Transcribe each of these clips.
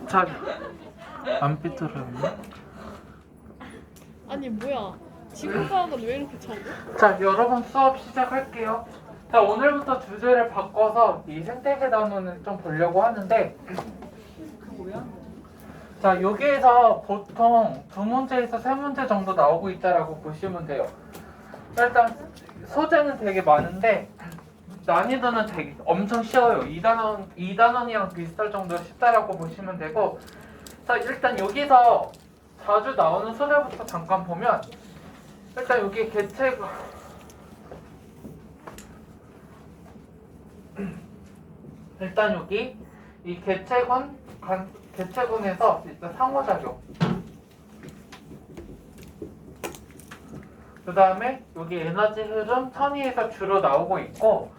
잘 안 삐뚤었네. 아니 뭐야? 지구과학은 왜 이렇게 적어? 자, 여러분 수업 시작할게요. 자, 오늘부터 주제를 바꿔서 이 생태계 단원을 좀 보려고 하는데, 자, 여기에서 보통 2문제에서 3문제 정도 나오고 있다라고 보시면 돼요. 일단 소재는 되게 많은데 난이도는 되게 엄청 쉬워요. 2단원이랑 비슷할 정도로 쉽다라고 보시면 되고, 자, 일단 여기서 자주 나오는 소재부터 잠깐 보면, 일단 여기 개체가 일단 여기 이 개체군에서 일단 상호작용, 그 다음에 여기 에너지 흐름 선의에서 주로 나오고 있고,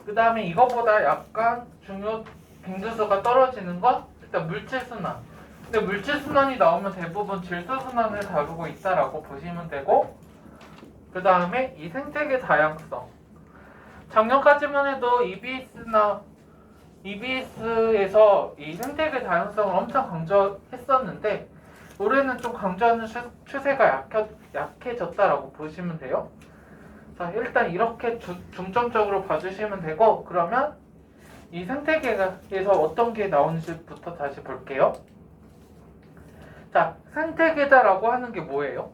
그 다음에 이거보다 약간 중요 빈도수가 떨어지는 건 일단 물질순환. 근데 물질순환이 나오면 대부분 질소순환을 다루고 있다라고 보시면 되고, 그 다음에 이 생태계 다양성. 작년까지만 해도 EBS에서 이 생태계 다양성을 엄청 강조했었는데, 올해는 좀 강조하는 추세가 약해졌다라고 보시면 돼요. 자, 일단 이렇게 중점적으로 봐주시면 되고, 그러면 이 생태계에서 어떤 게 나오는지부터 다시 볼게요. 자, 생태계다라고 하는 게 뭐예요?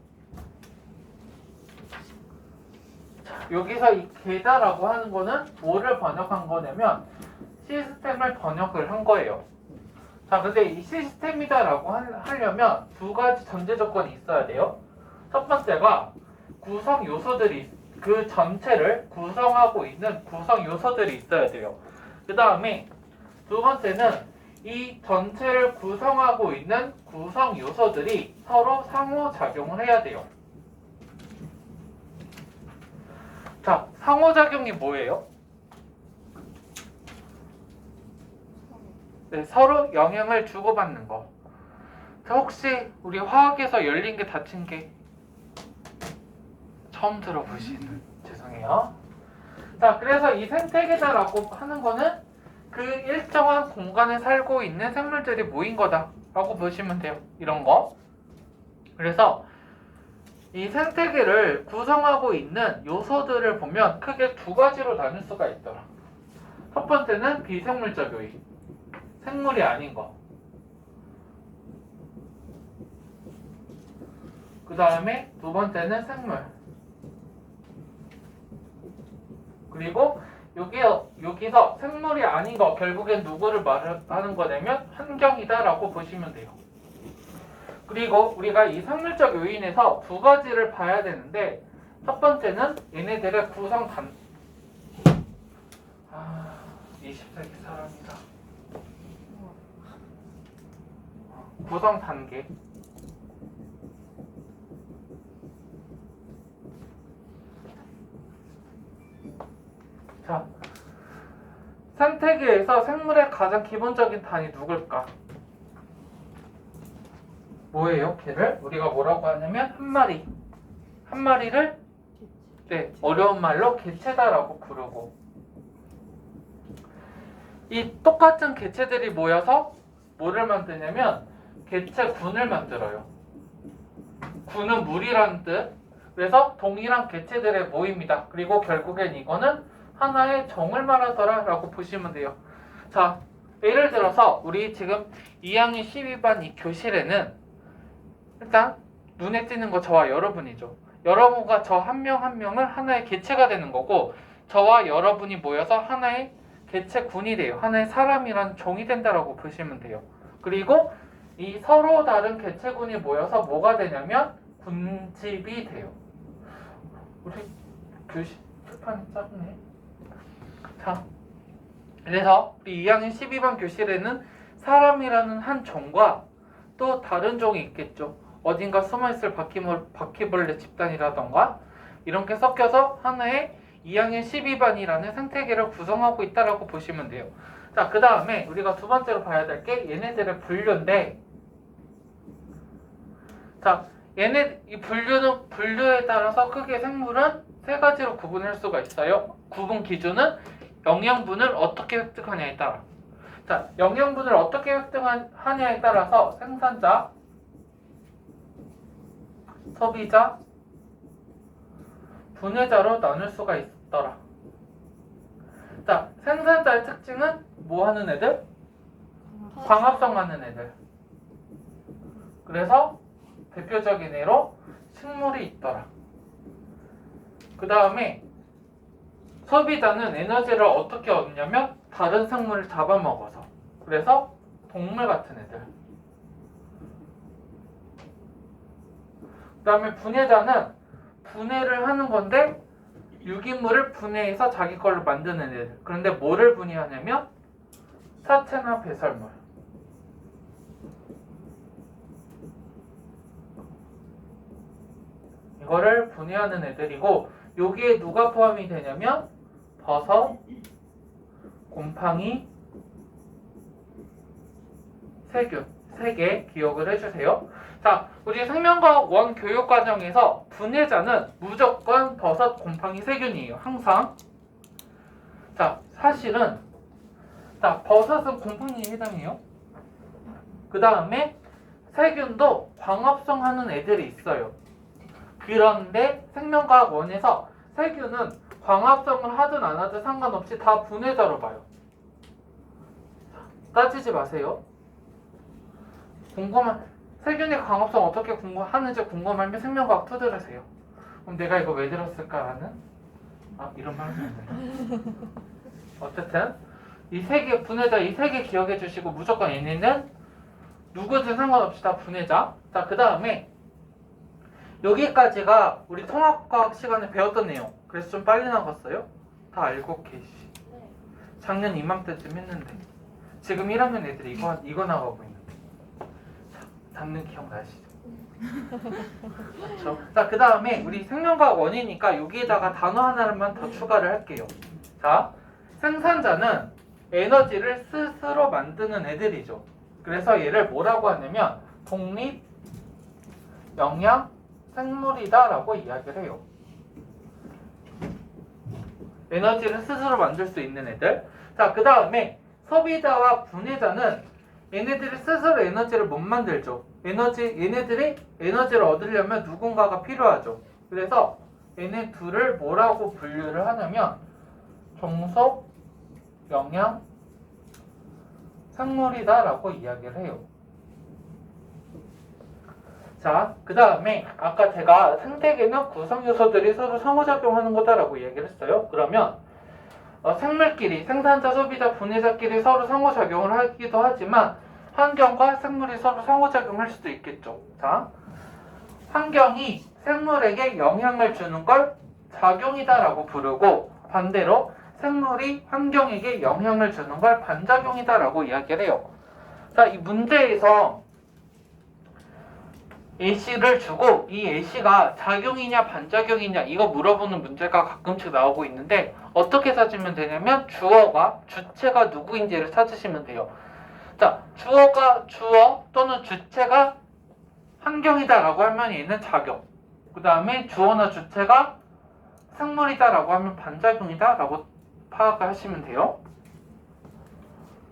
자, 여기서 이 계다라고 하는 거는 뭐를 번역한 거냐면 시스템을 번역을 한 거예요. 자, 근데 이 시스템이다라고 하려면 두 가지 전제 조건이 있어야 돼요. 첫 번째가 구성 요소들이, 그 전체를 구성하고 있는 구성 요소들이 있어야 돼요. 그 다음에 두 번째는 이 전체를 구성하고 있는 구성 요소들이 서로 상호작용을 해야 돼요. 자, 상호작용이 뭐예요? 네, 서로 영향을 주고받는 거. 자, 혹시 우리 화학에서 열린 게 닫힌 게 처음 들어보시는, 죄송해요. 자, 그래서 이 생태계다라고 하는 거는 그 일정한 공간에 살고 있는 생물들이 모인 거다라고 보시면 돼요. 이런 거. 그래서 이 생태계를 구성하고 있는 요소들을 보면 크게 두 가지로 나눌 수가 있더라. 첫 번째는 비생물적 요인, 생물이 아닌 거. 그 다음에 두 번째는 생물. 그리고 여기서 생물이 아닌 거, 결국엔 누구를 말하는 거냐면 환경이다라고 보시면 돼요. 그리고 우리가 이 생물적 요인에서 두 가지를 봐야 되는데, 첫 번째는 얘네들의 구성 20세기 사람이다. 구성 단계. 자, 생태계에서 생물의 가장 기본적인 단위 누굴까? 뭐예요? 걔를 우리가 뭐라고 하냐면 한 마리를 네, 어려운 말로 개체다라고 부르고, 이 똑같은 개체들이 모여서 뭐를 만드냐면 개체군을 만들어요. 군은 무리라는 뜻. 그래서 동일한 개체들의 모임이다. 그리고 결국엔 이거는 하나의 정을 말하더라라고 보시면 돼요. 자, 예를 들어서 우리 지금 2학년 12반 이 교실에는 일단 눈에 띄는 거 저와 여러분이죠. 여러분과 저 한 명 한 명은 하나의 개체가 되는 거고, 저와 여러분이 모여서 하나의 개체군이 돼요. 하나의 사람이란 종이 된다라고 보시면 돼요. 그리고 이 서로 다른 개체군이 모여서 뭐가 되냐면 군집이 돼요. 우리 교실 표판이 작네. 자, 그래서 우리 2학년 12반 교실에는 사람이라는 한 종과 또 다른 종이 있겠죠. 어딘가 숨어있을 바퀴벌레 집단이라던가 이런 게 섞여서 하나의 2학년 12반이라는 생태계를 구성하고 있다라고 보시면 돼요. 자, 그 다음에 우리가 두 번째로 봐야 될 게 얘네들의 분류인데, 자, 이 분류에 따라서 크게 생물은 세 가지로 구분할 수가 있어요. 구분 기준은 영양분을 어떻게 획득하냐에 따라. 자, 영양분을 어떻게 획득하냐에 따라서 생산자, 소비자, 분해자로 나눌 수가 있더라. 자, 생산자의 특징은 뭐 하는 애들? 광합성 하는 애들. 그래서 대표적인 예로 식물이 있더라. 그 다음에 소비자는 에너지를 어떻게 얻냐면 다른 생물을 잡아먹어서. 그래서 동물 같은 애들. 그 다음에 분해자는 분해를 하는 건데 유기물을 분해해서 자기 걸로 만드는 애들. 그런데 뭐를 분해하냐면 사체나 배설물. 이거를 분해하는 애들이고 여기에 누가 포함이 되냐면 버섯, 곰팡이, 세균 3개 기억을 해주세요. 자, 우리 생명과학 원 교육과정에서 분해자는 무조건 버섯, 곰팡이, 세균이에요. 항상. 자, 사실은 자, 버섯은 곰팡이에 해당해요. 그 다음에 세균도 광합성 하는 애들이 있어요. 그런데 생명과학 원에서 세균은 광합성을 하든 안 하든 상관없이 다 분해자로 봐요. 따지지 마세요. 세균의 광합성 어떻게 하는지 궁금하면 생명과학 2 들으세요. 그럼 내가 이거 왜 들었을까라는 이런 말 하면 안 돼요. 어쨌든 이 3개 분해자 이 3개 기억해 주시고 무조건 얘네는 누구든 상관없이 다 분해자. 자, 그 다음에 여기까지가 우리 통합과학 시간에 배웠던 내용. 그래서 좀 빨리 나갔어요. 다 알고 계시. 작년 이맘때쯤 했는데 지금 1학년 애들이 이거 나가고 있는데. 자, 작년 기억나시죠? 그렇죠? 자, 그 다음에 우리 생명과학 원이니까 여기에다가 단어 하나만 더 추가를 할게요. 자, 생산자는 에너지를 스스로 만드는 애들이죠. 그래서 얘를 뭐라고 하냐면 독립 영양 생물이다 라고 이야기를 해요. 에너지를 스스로 만들 수 있는 애들. 자, 그 다음에 소비자와 분해자는 얘네들이 스스로 에너지를 못 만들죠. 얘네들이 에너지를 얻으려면 누군가가 필요하죠. 그래서 얘네 둘을 뭐라고 분류를 하냐면 종속 영양 생물이다 라고 이야기를 해요. 자, 그 다음에 아까 제가 생태계는 구성 요소들이 서로 상호작용하는 거다라고 이야기를 했어요. 그러면 생물끼리, 생산자, 소비자, 분해자끼리 서로 상호작용을 하기도 하지만 환경과 생물이 서로 상호작용할 수도 있겠죠. 자, 환경이 생물에게 영향을 주는 걸 작용이다라고 부르고 반대로 생물이 환경에게 영향을 주는 걸 반작용이다라고 이야기를 해요. 자, 이 문제에서 예시를 주고 이 예시가 작용이냐 반작용이냐 이거 물어보는 문제가 가끔씩 나오고 있는데 어떻게 찾으면 되냐면 주체가 누구인지를 찾으시면 돼요. 자, 주어 또는 주체가 환경이다라고 하면 얘는 작용. 그 다음에 주어나 주체가 생물이다라고 하면 반작용이다라고 파악을 하시면 돼요.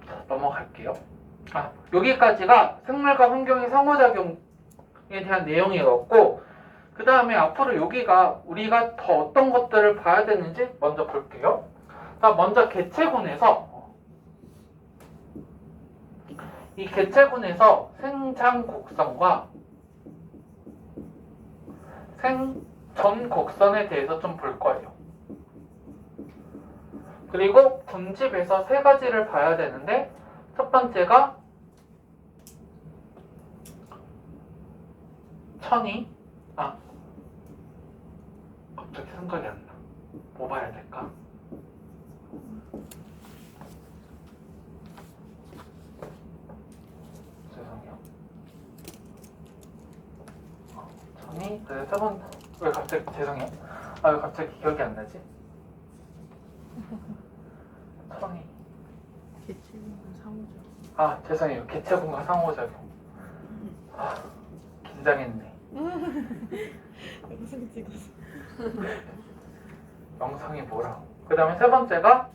자, 넘어갈게요. 여기까지가 생물과 환경의 상호작용에 대한 내용이었고 그 다음에 앞으로 여기가 우리가 더 어떤 것들을 봐야 되는지 먼저 볼게요. 자, 먼저 개체군에서 이 개체군에서 생장 곡선과 생전 곡선에 대해서 좀 볼 거예요. 그리고 군집에서 3가지를 봐야 되는데 첫 번째가 천이 갑자기 생각이 안 나. 뭐 봐야 될까? 죄송해요. 천이 왜 갑자기 죄송해요. 왜 갑자기 기억이 안 나지? 천이 개체군과 상호작용. 죄송해요. 개체군과 상호작용. 긴장했네. 영상 찍어서. 영상이 뭐라고? 그 다음에 3번째가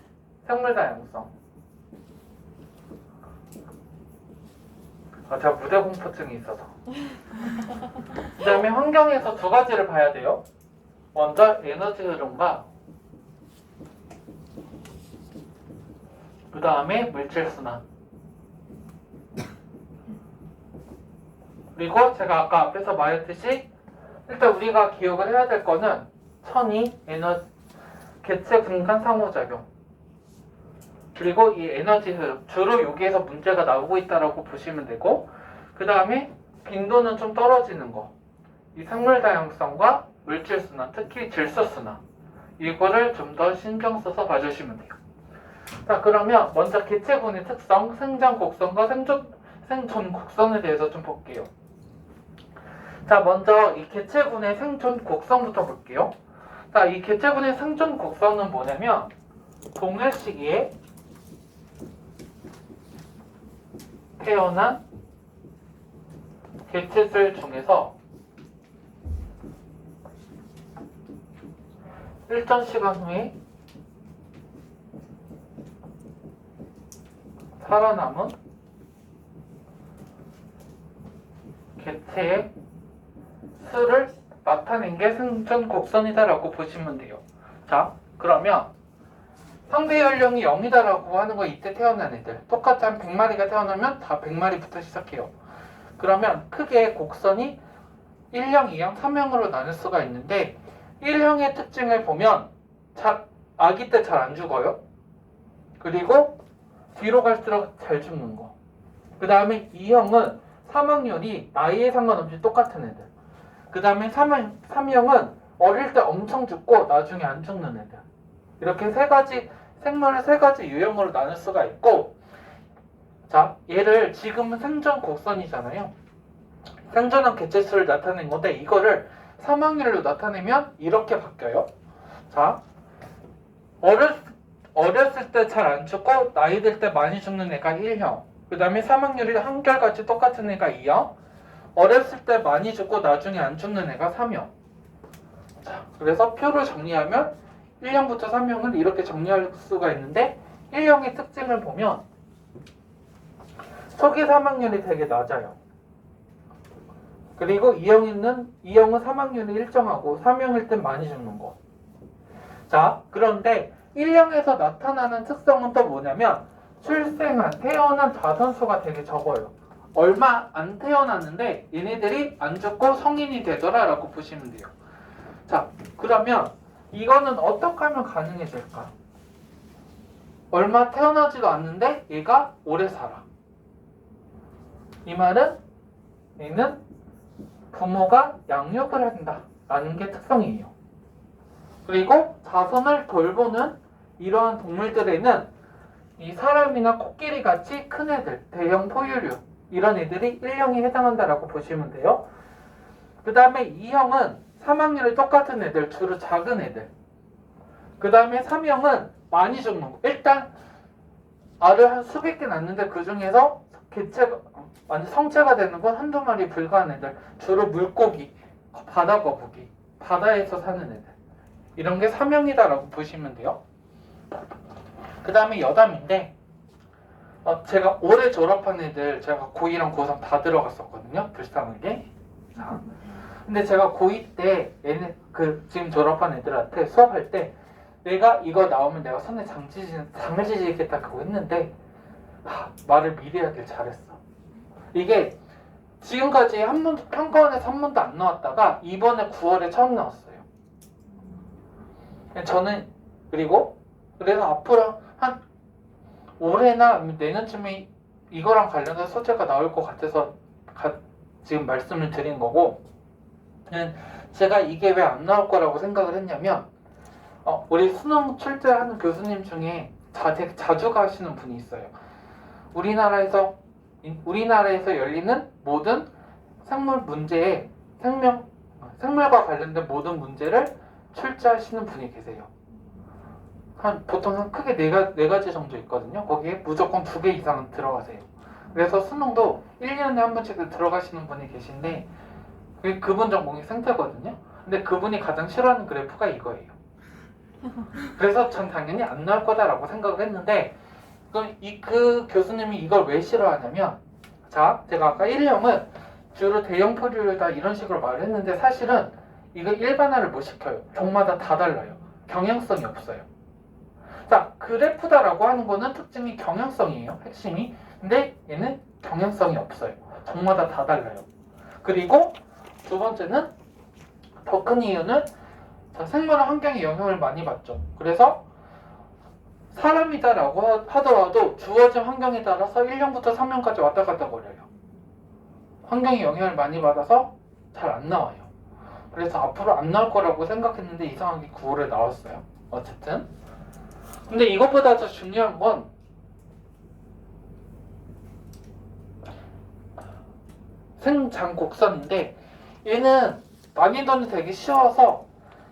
생물 다양성. 제가 무대 공포증이 있어서. 그 다음에 환경에서 두 가지를 봐야 돼요. 먼저 에너지 흐름과 그 다음에 물질 순환. 그리고 제가 아까 앞에서 말했듯이 일단 우리가 기억을 해야 될 거는 천이 개체 분간 상호작용. 그리고 이 에너지 흐름. 주로 여기에서 문제가 나오고 있다라고 보시면 되고, 그 다음에 빈도는 좀 떨어지는 거. 이 생물 다양성과 물질 순환, 특히 질소 순환. 이거를 좀 더 신경 써서 봐주시면 돼요. 자, 그러면 먼저 개체군의 특성, 생장 곡선과 생존 곡선에 대해서 좀 볼게요. 자, 먼저 이 개체군의 생존 곡선부터 볼게요. 자, 이 개체군의 생존 곡선은 뭐냐면 동일 시기에 태어난 개체들 중에서 일정 시간 후에 살아남은 개체의 수를 나타낸 게 생존 곡선이다라고 보시면 돼요. 자, 그러면 상대 연령이 0이다라고 하는 거 이때 태어난 애들. 똑같이 한 100마리가 태어나면 다 100마리부터 시작해요. 그러면 크게 곡선이 1형, 2형, 3형으로 나눌 수가 있는데 1형의 특징을 보면 아기 때 잘 안 죽어요. 그리고 뒤로 갈수록 잘 죽는 거. 그 다음에 2형은 사망률이 나이에 상관없이 똑같은 애들. 그 다음에 3형은 어릴 때 엄청 죽고 나중에 안 죽는 애들. 이렇게 생물을 세 가지 유형으로 나눌 수가 있고, 자, 얘를 지금은 생존 곡선이잖아요. 생존한 개체수를 나타낸 건데 이거를 사망률로 나타내면 이렇게 바뀌어요. 자, 어렸을 때 잘 안 죽고 나이 들 때 많이 죽는 애가 1형. 그 다음에 사망률이 한결같이 똑같은 애가 2형. 어렸을 때 많이 죽고 나중에 안 죽는 애가 3형. 자, 그래서 표를 정리하면 1형부터 3형을 이렇게 정리할 수가 있는데 1형의 특징을 보면 초기 사망률이 되게 낮아요. 그리고 2형은 사망률이 일정하고 3형일 땐 많이 죽는 거. 자, 그런데 1형에서 나타나는 특성은 또 뭐냐면 태어난 자선수가 되게 적어요. 얼마 안 태어났는데 얘네들이 안 죽고 성인이 되더라라고 보시면 돼요. 자, 그러면 이거는 어떻게 하면 가능해질까? 얼마 태어나지도 않는데 얘가 오래 살아. 이 말은 얘는 부모가 양육을 한다라는 게 특성이에요. 그리고 자손을 돌보는 이러한 동물들에는 이 사람이나 코끼리 같이 큰 애들, 대형 포유류 이런 애들이 1형에 해당한다라고 보시면 돼요. 그 다음에 2형은 사망률이 똑같은 애들, 주로 작은 애들. 그 다음에 3형은 많이 죽는 거. 일단 알을 한 수백 개 낳는데 그 중에서 완전 성체가 되는 건 한두 마리 불과한 애들. 주로 물고기, 바다 거북이, 바다에서 사는 애들. 이런 게 3형이다라고 보시면 돼요. 그 다음에 여담인데 제가 올해 졸업한 애들 제가 고2랑 고3 다 들어갔었거든요. 불쌍하게. 자, 근데 제가 고2 때 지금 졸업한 애들한테 수업할 때 내가 이거 나오면 내가 손에 장을 지지겠다 그거 했는데 말을 미리 하길 잘했어. 이게 지금까지 평가원에서 한 번도 안 나왔다가 이번에 9월에 처음 나왔어요. 저는 그래서 앞으로 한 올해나 내년쯤에 이거랑 관련된 소재가 나올 것 같아서 지금 말씀을 드린 거고, 제가 이게 왜 안 나올 거라고 생각을 했냐면 우리 수능 출제하는 교수님 중에 되게 자주 가시는 분이 있어요. 우리나라에서 열리는 모든 생물 문제에 생물과 관련된 모든 문제를 출제하시는 분이 계세요. 보통 크게 네 가지 정도 있거든요. 거기에 무조건 2개 이상은 들어가세요. 그래서 수능도 1년에 한 번씩 들어가시는 분이 계신데 그분 전공이 생태거든요. 근데 그분이 가장 싫어하는 그래프가 이거예요. 그래서 전 당연히 안 나올 거다라고 생각을 했는데 그 교수님이 이걸 왜 싫어하냐면 자, 제가 아까 1형은 주로 대형 포류류다 이런 식으로 말을 했는데 사실은 이거 일반화를 못 시켜요. 종마다 다 달라요. 경향성이 없어요. 자, 그래프다라고 하는 거는 특징이 경향성이에요. 핵심이. 근데 얘는 경향성이 없어요. 종마다 다 달라요. 그리고 두 번째는 더 큰 이유는 자, 생물은 환경에 영향을 많이 받죠. 그래서 사람이다라고 하더라도 주어진 환경에 따라서 1년부터 3년까지 왔다 갔다 거려요. 환경에 영향을 많이 받아서 잘 안 나와요. 그래서 앞으로 안 나올 거라고 생각했는데 이상하게 9월에 나왔어요. 어쨌든. 근데 이것보다 더 중요한 건 생장곡선인데 얘는 난이도는 되게 쉬워서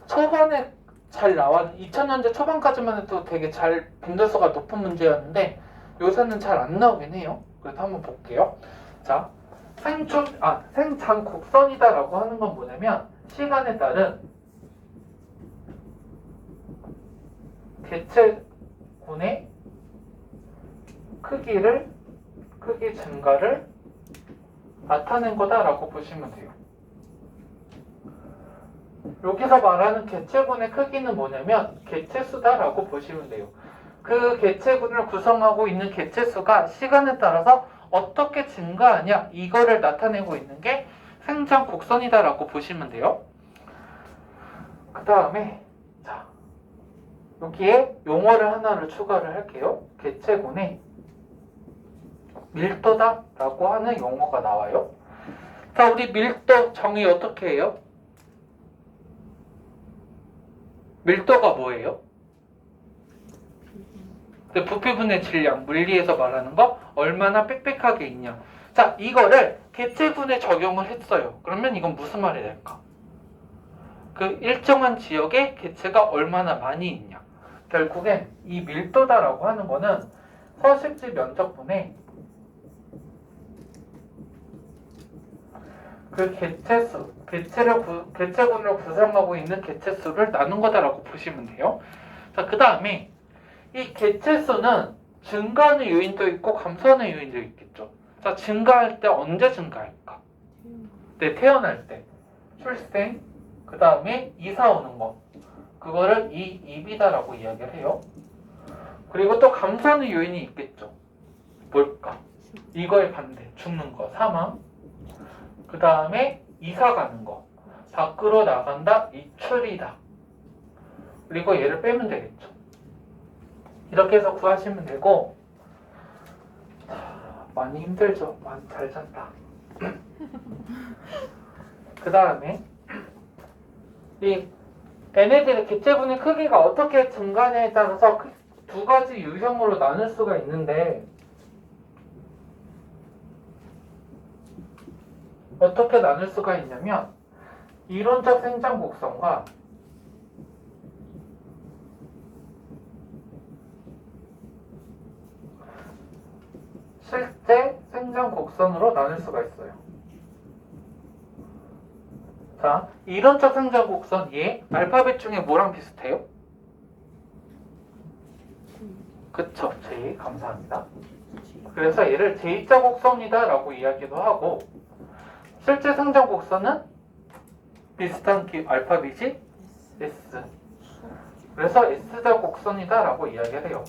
초반에 잘 나와 2000년대 초반까지만 해도 되게 잘 빈도수가 높은 문제였는데 요새는 잘 안 나오긴 해요. 그래서 한번 볼게요. 자, 생장곡선이다라고 하는 건 뭐냐면 시간에 따른 개체군의 크기 증가를 나타낸 거다라고 보시면 돼요. 여기서 말하는 개체군의 크기는 뭐냐면 개체수다라고 보시면 돼요. 그 개체군을 구성하고 있는 개체수가 시간에 따라서 어떻게 증가하냐 이거를 나타내고 있는 게 생장 곡선이다라고 보시면 돼요. 그 다음에 자 여기에 용어를 하나를 추가를 할게요. 개체군의 밀도다라고 하는 용어가 나와요. 자, 우리 밀도 정의 어떻게 해요? 밀도가 뭐예요? 부피분의 질량, 물리에서 말하는 거 얼마나 빽빽하게 있냐. 자, 이거를 개체군에 적용을 했어요. 그러면 이건 무슨 말이 될까? 그 일정한 지역에 개체가 얼마나 많이 있냐. 결국엔 이 밀도다라고 하는 거는 서식지 면적분의 그 개체수, 개체군을 구성하고 있는 개체수를 나눈 거다라고 보시면 돼요. 자, 그 다음에 이 개체수는 증가하는 요인도 있고 감소하는 요인도 있겠죠. 자, 증가할 때 언제 증가할까? 네, 태어날 때. 출생, 그 다음에 이사 오는 거. 그거를 입이다라고 이야기를 해요. 그리고 또 감소하는 요인이 있겠죠. 뭘까? 이거의 반대, 죽는 거, 사망. 그 다음에 이사 가는 거. 밖으로 나간다, 이출이다. 그리고 얘를 빼면 되겠죠. 이렇게 해서 구하시면 되고 많이 힘들죠. 많이 잘 잤다. 그 다음에 이 얘네들의 개체군의 크기가 어떻게 증가하냐에 따라서 두 가지 유형으로 나눌 수가 있는데 어떻게 나눌 수가 있냐면 이론적 생장 곡선과 실제 생장 곡선으로 나눌 수가 있어요. 자, 이론적 생장 곡선 얘 알파벳 중에 뭐랑 비슷해요? 그쵸, J. 감사합니다. 그래서 얘를 J자 곡선이다 라고 이야기도 하고 실제 생장 곡선은 비슷한 알파벳이 S. 그래서 S자 곡선이다 라고 이야기를 해요.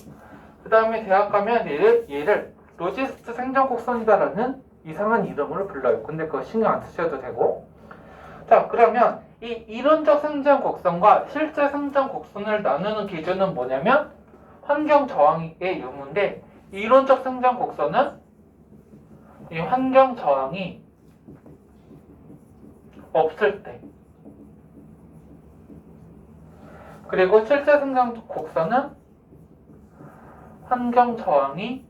그 다음에 대학 가면 얘를 로지스트 생장 곡선이다라는 이상한 이름으로 불러요. 근데 그거 신경 안 쓰셔도 되고. 자, 그러면 이 이론적 생장 곡선과 실제 생장 곡선을 나누는 기준은 뭐냐면 환경 저항의 유무인데 이론적 생장 곡선은 이 환경 저항이 없을 때 그리고 실제 생장 곡선은 환경 저항이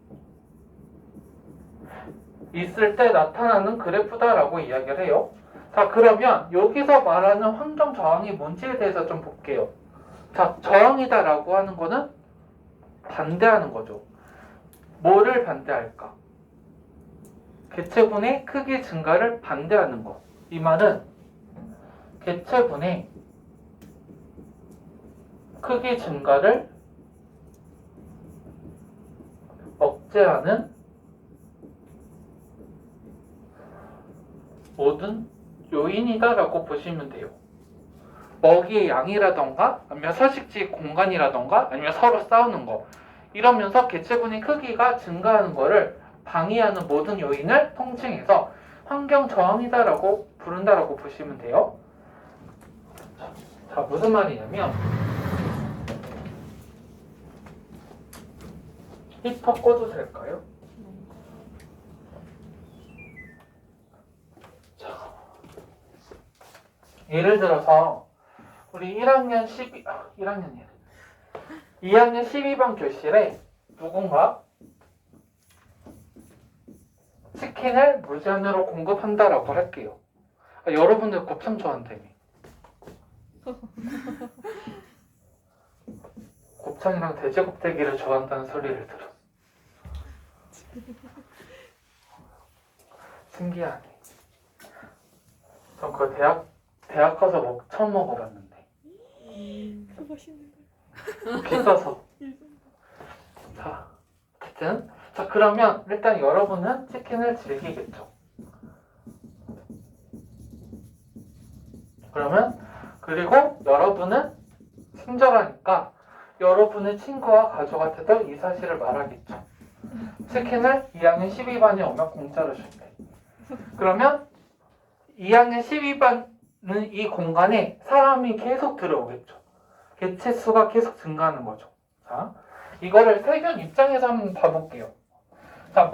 있을 때 나타나는 그래프다라고 이야기를 해요. 자, 그러면 여기서 말하는 환경 저항이 뭔지에 대해서 좀 볼게요. 자, 저항이다라고 하는 거는 반대하는 거죠. 뭐를 반대할까? 개체군의 크기 증가를 반대하는 거. 이 말은 개체군의 크기 증가를 억제하는 모든 요인이다라고 보시면 돼요. 먹이의 양이라던가 아니면 서식지 공간이라던가 아니면 서로 싸우는 거 이러면서 개체군의 크기가 증가하는 거를 방해하는 모든 요인을 통칭해서 환경 저항이다라고 부른다라고 보시면 돼요. 자, 무슨 말이냐면 히터 꺼도 될까요? 자, 예를 들어서 우리 2학년 12번 교실에 누군가 치킨을 무제한으로 공급한다라고 할게요. 여러분들 곱창 좋아한다며. 곱창이랑 돼지곱대기를 좋아한다는 소리를 들어. 신기하네. 전 그거 대학 가서 처음 먹어봤는데. 맛있는 비싸서. 자, 어쨌든. 자, 그러면 일단 여러분은 치킨을 즐기겠죠. 그리고 여러분은 친절하니까 여러분의 친구와 가족한테도 이 사실을 말하겠죠. 치킨을 2학년 12반에 오면 공짜로 줄게. 그러면 2학년 12반은 이 공간에 사람이 계속 들어오겠죠. 개체 수가 계속 증가하는 거죠. 자, 이거를 세균 입장에서 한번 봐볼게요. 자,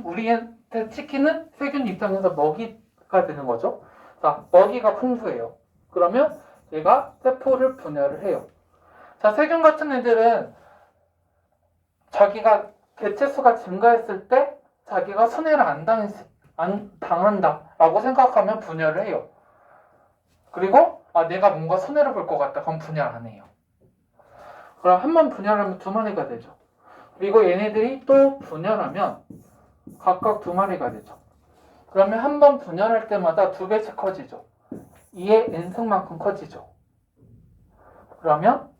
우리한테 치킨은 세균 입장에서 먹이가 되는 거죠. 자, 먹이가 풍부해요. 그러면 얘가 세포를 분열을 해요. 자, 세균 같은 애들은 자기가 개체 수가 증가했을 때 자기가 손해를 안 당한다라고 생각하면 분열을 해요. 그리고 내가 뭔가 손해를 볼 것 같다. 그럼 분열 안 해요. 그럼 한 번 분열하면 2마리가 되죠. 그리고 얘네들이 또 분열하면 각각 2마리가 되죠. 그러면 한 번 분열할 때마다 2배씩 커지죠. 2의 n승만큼 커지죠. 그러면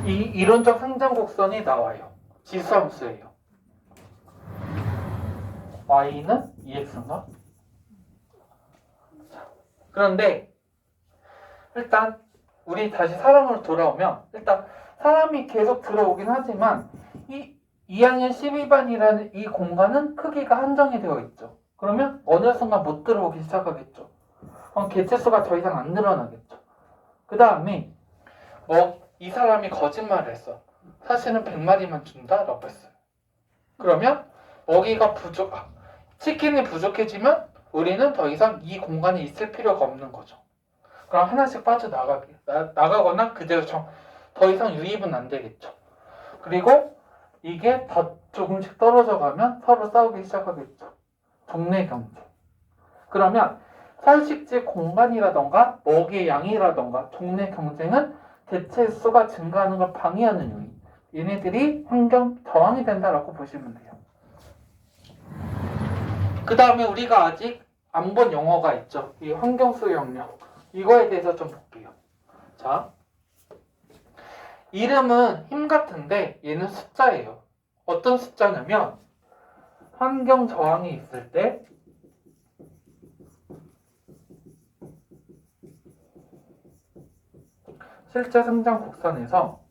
이 이론적 상장 곡선이 나와요. 지수함수예요. y는 2x인가? 그런데 일단 우리 다시 사람으로 돌아오면 일단 사람이 계속 들어오긴 하지만 이 2학년 12반이라는 이 공간은 크기가 한정이 되어 있죠. 그러면 어느 순간 못 들어오기 시작하겠죠. 그럼 개체수가 더 이상 안 늘어나겠죠. 그 다음에 이 사람이 거짓말을 했어. 사실은 100마리만 준다라고 했어요. 그러면 먹이가 치킨이 부족해지면 우리는 더 이상 이 공간에 있을 필요가 없는 거죠. 그럼 하나씩 나가거나 그대로 더 이상 유입은 안 되겠죠. 그리고 이게 더 조금씩 떨어져 가면 서로 싸우기 시작하겠죠. 동네 경쟁. 그러면 서식지 공간이라던가 먹이의 양이라던가 동네 경쟁은 개체 수가 증가하는 걸 방해하는 요인. 얘네들이 환경 저항이 된다라고 보시면 돼요. 그 다음에 우리가 아직 안 본 용어가 있죠. 이 환경수 영역. 이거에 대해서 좀 볼게요. 자, 이름은 힘 같은데 얘는 숫자예요. 어떤 숫자냐면 환경 저항이 있을 때 실제 성장 곡선에서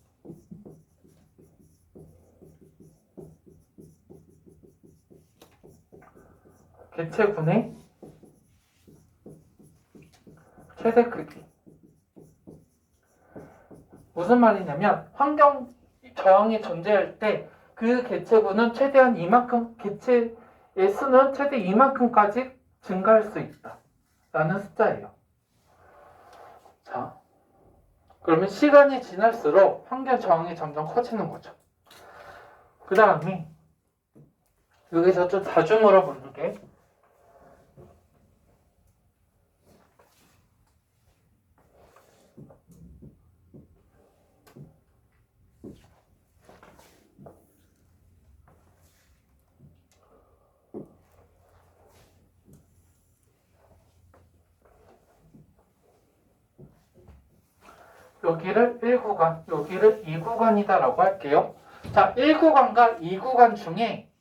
개체군의 최대 크기. 무슨 말이냐면 환경 저항이 존재할 때 그 개체군은 최대한 이만큼 개체의 수는 최대 이만큼까지 증가할 수 있다 라는 숫자예요. 자, 그러면 시간이 지날수록 환경 저항이 점점 커지는 거죠. 그 다음에 여기서 좀 자주 물어보는 게 여기를 1구간, 여기를 2구간이다 라고 할게요. 자, 1구간과 2구간 중에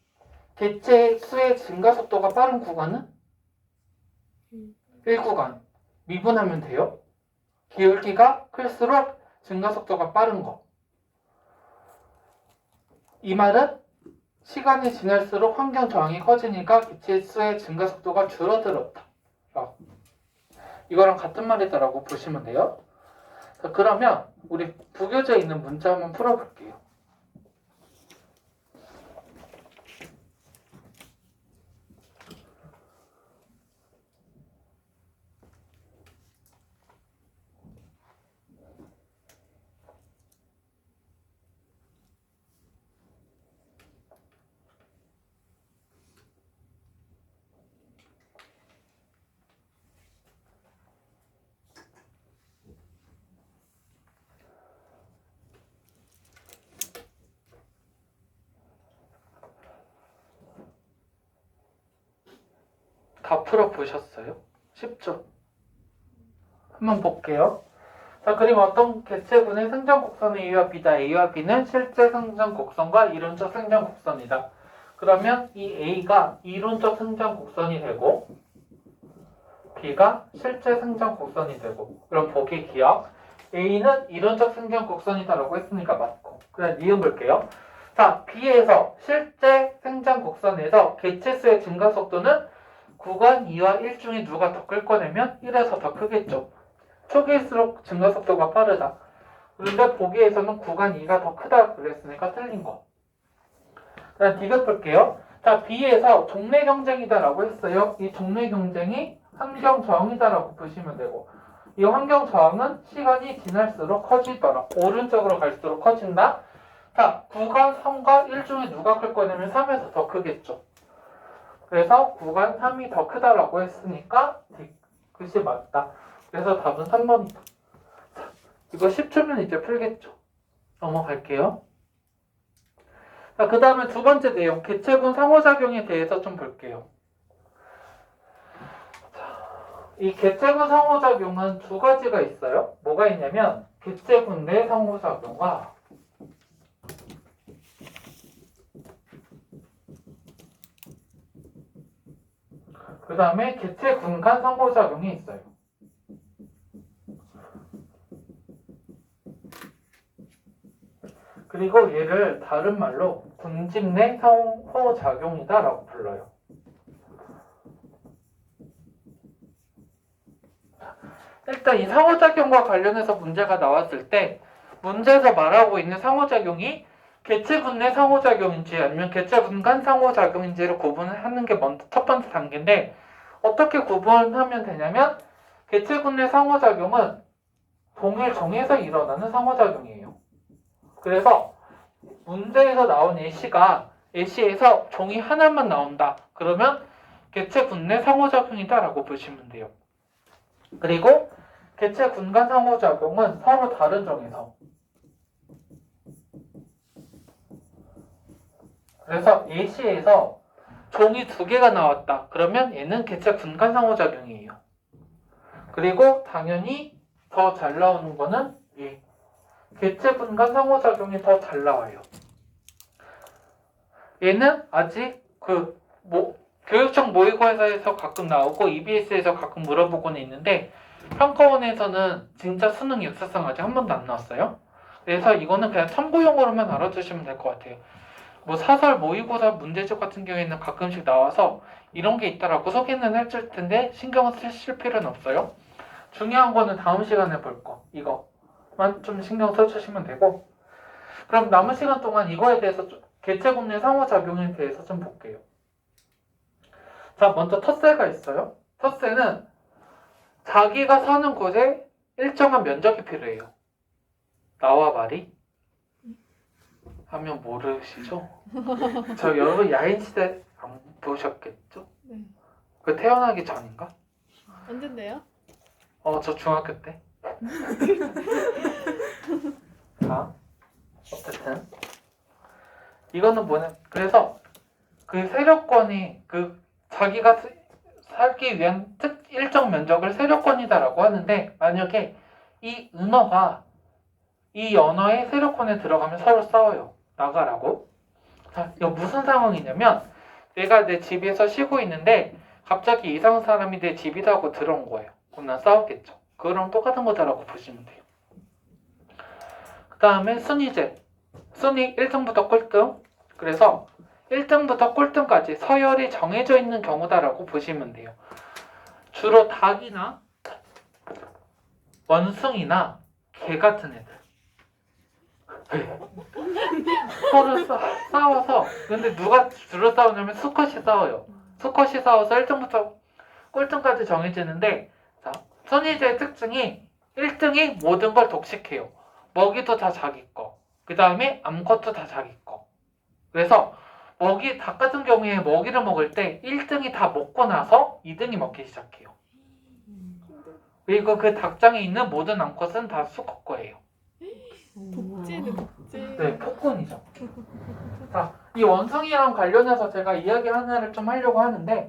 개체 수의 증가 속도가 빠른 구간은 1구간. 미분하면 돼요. 기울기가 클수록 증가 속도가 빠른 거. 이 말은 시간이 지날수록 환경 저항이 커지니까 개체 수의 증가 속도가 줄어들었다. 이거랑 같은 말이다라고 보시면 돼요. 자, 그러면 우리 부교재에 있는 문제 한번 풀어볼게요. 다 풀어보셨어요? 쉽죠? 한번 볼게요. 자, 그리고 어떤 개체군의 생장 곡선은 A와 B다. A와 B는 실제 생장 곡선과 이론적 생장 곡선이다. 그러면 이 A가 이론적 생장 곡선이 되고 B가 실제 생장 곡선이 되고, 그럼 보기 기억. A는 이론적 생장 곡선이다라고 했으니까 맞고. 그냥 니은 볼게요. 자, B에서 실제 생장 곡선에서 개체수의 증가 속도는 구간 2와 1 중에 누가 더 클 거냐면 1에서 더 크겠죠. 초기일수록 증가 속도가 빠르다. 그런데 보기에서는 구간 2가 더 크다 그랬으니까 틀린 거. 그럼 디귿 볼게요. 자, B에서 종래 경쟁이다라고 했어요. 이 종래 경쟁이 환경 저항이다라고 보시면 되고, 이 환경 저항은 시간이 지날수록 커지더라. 오른쪽으로 갈수록 커진다. 자, 구간 3과 1 중에 누가 클 거냐면 3에서 더 크겠죠. 그래서 구간 3이 더 크다라고 했으니까 디귿이 맞다. 그래서 답은 3번이다. 자, 이거 10초면 이제 풀겠죠. 넘어갈게요. 자, 그 다음에 두 번째 내용, 개체군 상호작용에 대해서 좀 볼게요. 자, 이 개체군 상호작용은 두 가지가 있어요. 뭐가 있냐면 개체군 내 상호작용과 그 다음에 개체군 간 상호작용이 있어요. 그리고 얘를 다른 말로 군집 내 상호작용이다 라고 불러요. 일단 이 상호작용과 관련해서 문제가 나왔을 때 문제에서 말하고 있는 상호작용이 개체군 내 상호작용인지 아니면 개체군 간 상호작용인지를 구분하는 게 먼저 첫 번째 단계인데, 어떻게 구분하면 되냐면 개체군 내 상호작용은 동일 종에서 일어나는 상호작용이에요. 그래서 문제에서 나온 예시에서 종이 하나만 나온다. 그러면 개체군 내 상호작용이다 라고 보시면 돼요. 그리고 개체군 간 상호작용은 서로 다른 종에서, 그래서 예시에서 종이 두 개가 나왔다. 그러면 얘는 개체군 간 상호작용이에요. 그리고 당연히 더 잘 나오는 거는 얘. 개체군 간 상호작용이 더 잘 나와요. 얘는 아직 교육청 모의고사에서 가끔 나오고 EBS에서 가끔 물어보고는 있는데 평가원에서는 진짜 수능 역사상 아직 한 번도 안 나왔어요. 그래서 이거는 그냥 참고용으로만 알아두시면 될 것 같아요. 뭐 사설 모의고사 문제집 같은 경우에는 가끔씩 나와서 이런 게 있다라고 소개는 해줄 텐데 신경을 쓰실 필요는 없어요. 중요한 거는 다음 시간에 볼 거. 이거만 좀 신경 써주시면 되고, 그럼 남은 시간 동안 이거에 대해서 개체군 내 상호작용에 대해서 좀 볼게요. 자, 먼저 텃새가 있어요. 텃새는 자기가 사는 곳에 일정한 면적이 필요해요. 나와 말이? 하면 모르시죠? 저 여러분 야인시대 안 보셨겠죠? 네. 그 태어나기 전인가? 언젠데요? 저 중학교 때. 자, 어쨌든 이거는 뭐냐? 그래서 그 세력권이 자기가 살기 위한 일정 면적을 세력권이다라고 하는데, 만약에 이 은어가 이 언어의 세력권에 들어가면 서로 싸워요. 나가라고. 자, 이거 무슨 상황이냐면 내가 내 집에서 쉬고 있는데 갑자기 이상한 사람이 내 집이다 하고 들어온 거예요. 그럼 난 싸웠겠죠. 그거랑 똑같은 거다라고 보시면 돼요. 그 다음에 순위제. 순위 1등부터 꼴등. 그래서 1등부터 꼴등까지 서열이 정해져 있는 경우다라고 보시면 돼요. 주로 닭이나 원숭이나 개 같은 애들. 서로 싸워서 근데 누가 주로 싸우냐면 수컷이 싸워요. 수컷이 싸워서 1등부터 꼴등까지 정해지는데 자, 선의제의 특징이 1등이 모든 걸 독식해요. 먹이도 다 자기 거. 그 다음에 암컷도 다 자기 거. 그래서 닭 같은 경우에 먹이를 먹을 때 1등이 다 먹고 나서 2등이 먹기 시작해요. 그리고 그 닭장에 있는 모든 암컷은 다 수컷 거예요. 독재네 독재. 네, 폭군이죠. 자, 이 원숭이랑 관련해서 제가 이야기 하나를 좀 하려고 하는데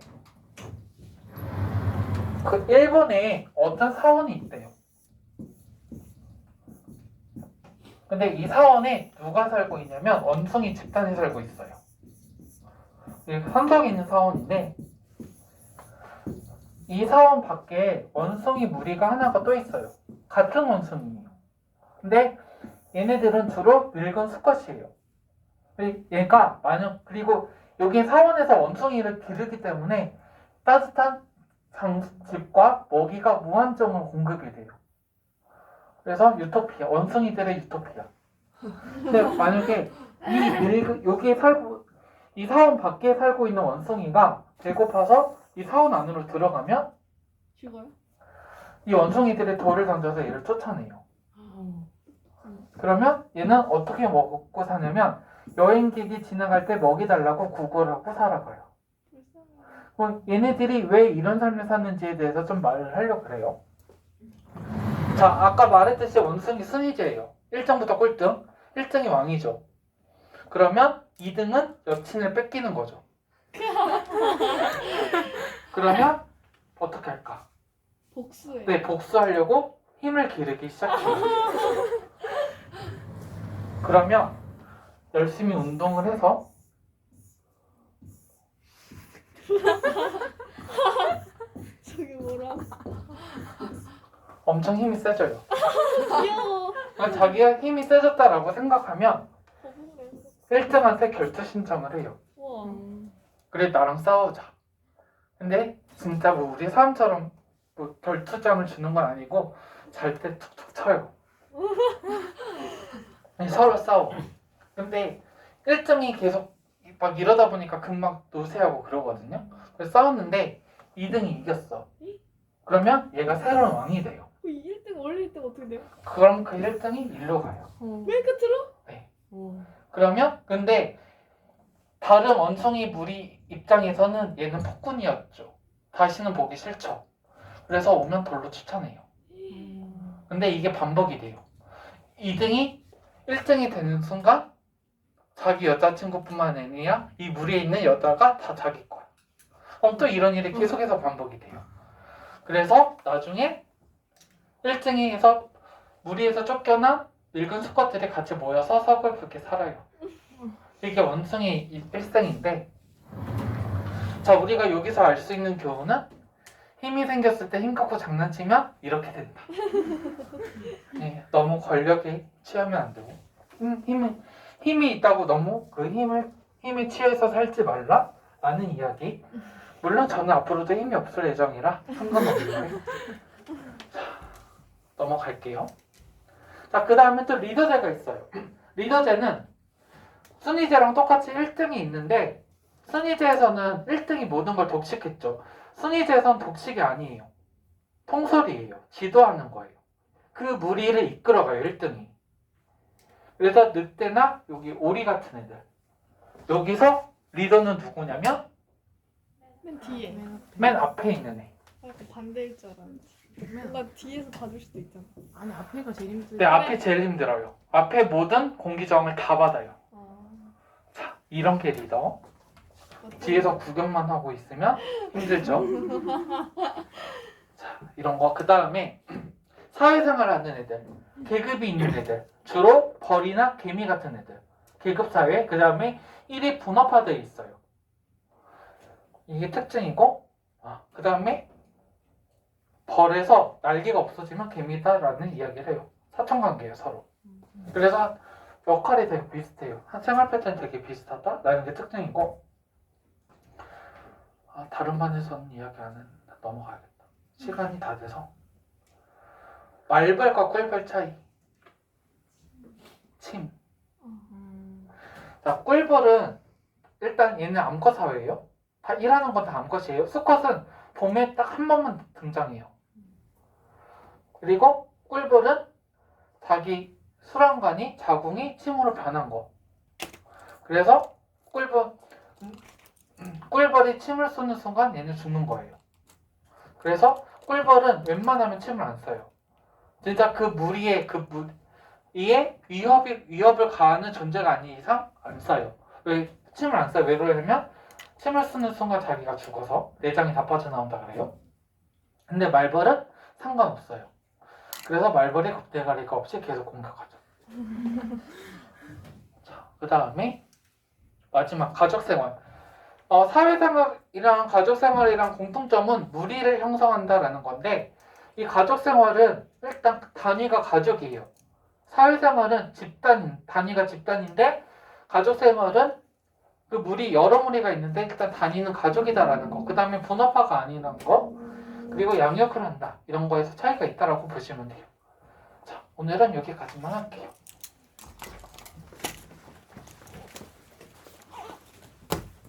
그 일본에 어떤 사원이 있대요. 근데 이 사원에 누가 살고 있냐면 원숭이 집단이 살고 있어요. 한석에 있는 사원인데 이 사원 밖에 원숭이 무리가 하나가 또 있어요. 같은 원숭이에요. 근데 얘네들은 주로 늙은 수컷이에요. 얘가 그리고 여기 사원에서 원숭이를 기르기 때문에 따뜻한 집과 먹이가 무한정으로 공급이 돼요. 그래서 유토피아, 원숭이들의 유토피아. 근데 만약에 이 사원 밖에 살고 있는 원숭이가 배고파서 이 사원 안으로 들어가면 죽어요? 이 원숭이들이 돌을 던져서 얘를 쫓아내요. 그러면 얘는 어떻게 먹고 사냐면 여행객이 지나갈 때 먹이 달라고 구걸하고 살아가요. 그럼 얘네들이 왜 이런 삶을 사는지에 대해서 좀 말을 하려고 그래요. 자, 아까 말했듯이 원숭이 순위제예요. 1등부터 꼴등. 1등이 왕이죠. 그러면 2등은 여친을 뺏기는 거죠. 그러면 어떻게 할까? 복수해. 네, 복수하려고 힘을 기르기 시작해요. 그러면 열심히 운동을 해서 저기 뭐라? 엄청 힘이 세져요. 귀여워. 그러니까 자기가 힘이 세졌다라고 생각하면 거북이네. 1등한테 결투 신청을 해요. 우와. 그래, 나랑 싸우자. 근데 진짜 뭐 우리 사람처럼 뭐 결투장을 주는 건 아니고 잘 때 툭툭 쳐요. 서로 싸워. 근데 1등이 계속 막 이러다 보니까 금방 노쇠하고 그러거든요. 그래서 싸웠는데 2등이 이겼어. 그러면 얘가 새로운 왕이 돼요. 1등 원래 1등 어떻게 돼요? 그럼 그 1등이 일로 가요. 맨 끝으로? 네. 어. 그러면 근데 다른 원숭이 무리 입장에서는 얘는 폭군이었죠. 다시는 보기 싫죠. 그래서 오면 돌로 추천해요. 근데 이게 반복이 돼요. 2등이 1등이 되는 순간 자기 여자친구뿐만 아니라 이 무리에 있는 여자가 다 자기 거야. 그럼 또 이런 일이 계속해서 반복이 돼요. 그래서 나중에 1등에서 무리에서 쫓겨난 늙은 수컷들이 같이 모여서 서글프게 살아요. 이게 원숭이 일생인데, 자, 우리가 여기서 알 수 있는 교훈은 힘이 생겼을 때 힘 갖고 장난치면 이렇게 된다. 네, 너무 권력에 취하면 안 되고 힘이 있다고 너무 그 힘에 취해서 살지 말라 라는 이야기. 물론 저는 앞으로도 힘이 없을 예정이라 상관없는데 자, 넘어갈게요. 자, 그 다음에 또 리더제가 있어요. 리더제는 순위제랑 똑같이 1등이 있는데 순위제에서는 1등이 모든 걸 독식했죠. 순위제에서는 독식이 아니에요. 통솔이에요. 지도하는 거예요. 그 무리를 이끌어가요. 1등이. 그래서 늑대나 여기 오리 같은 애들. 여기서 리더는 누구냐면 맨 뒤에. 맨 앞에 있는 애. 약간 반대일 줄 알았는데. 뭔가 뒤에서 봐줄 수도 있잖아. 아니 앞에가 제일 힘들어. 네, 앞에 제일 힘들어요. 앞에 모든 공기저항을 다 받아요. 자, 이런 게 리더. 뒤에서 구경만 하고 있으면 힘들죠. 자, 이런 거. 그 다음에 사회생활 하는 애들, 계급이 있는 애들, 주로 벌이나 개미 같은 애들, 계급사회. 그 다음에 일이 분업화되어 있어요. 이게 특징이고, 그 다음에 벌에서 날개가 없어지면 개미다라는 이야기를 해요. 사촌관계예요, 서로. 그래서 역할이 되게 비슷해요. 생활 패턴이 되게 비슷하다라는 게 특징이고, 다른 반에서는 이야기 안 했는데 넘어가야겠다. 시간이 다 돼서. 말벌과 꿀벌 차이. 침. 자, 꿀벌은 일단 얘는 암컷 사회예요. 다 일하는 건 다 암컷이에요. 수컷은 봄에 딱 한 번만 등장해요. 그리고 꿀벌은 자기 수란관이 자궁이 침으로 변한 거. 그래서 꿀벌이 침을 쏘는 순간 얘는 죽는 거예요. 그래서 꿀벌은 웬만하면 침을 안 써요. 진짜 그 무리에 이에 위협을 가하는 존재가 아닌 이상 안 써요. 왜 침을 안 써요? 왜 그러냐면 침을 쓰는 순간 자기가 죽어서 내장이 다 빠져나온다 그래요. 근데 말벌은 상관없어요. 그래서 말벌이 겁대가리가 없이 계속 공격하죠. 자, 그 다음에 마지막 가족생활. 사회생활이랑 가족생활이랑 공통점은 무리를 형성한다라는 건데, 이 가족생활은 일단 단위가 가족이에요. 사회생활은 단위가 집단인데, 가족생활은 그 무리, 여러 무리가 있는데 일단 단위는 가족이다라는 거. 그 다음에 분업화가 아니라는 거. 그리고 양육을 한다. 이런 거에서 차이가 있다라고 보시면 돼요. 자, 오늘은 여기까지만 할게요.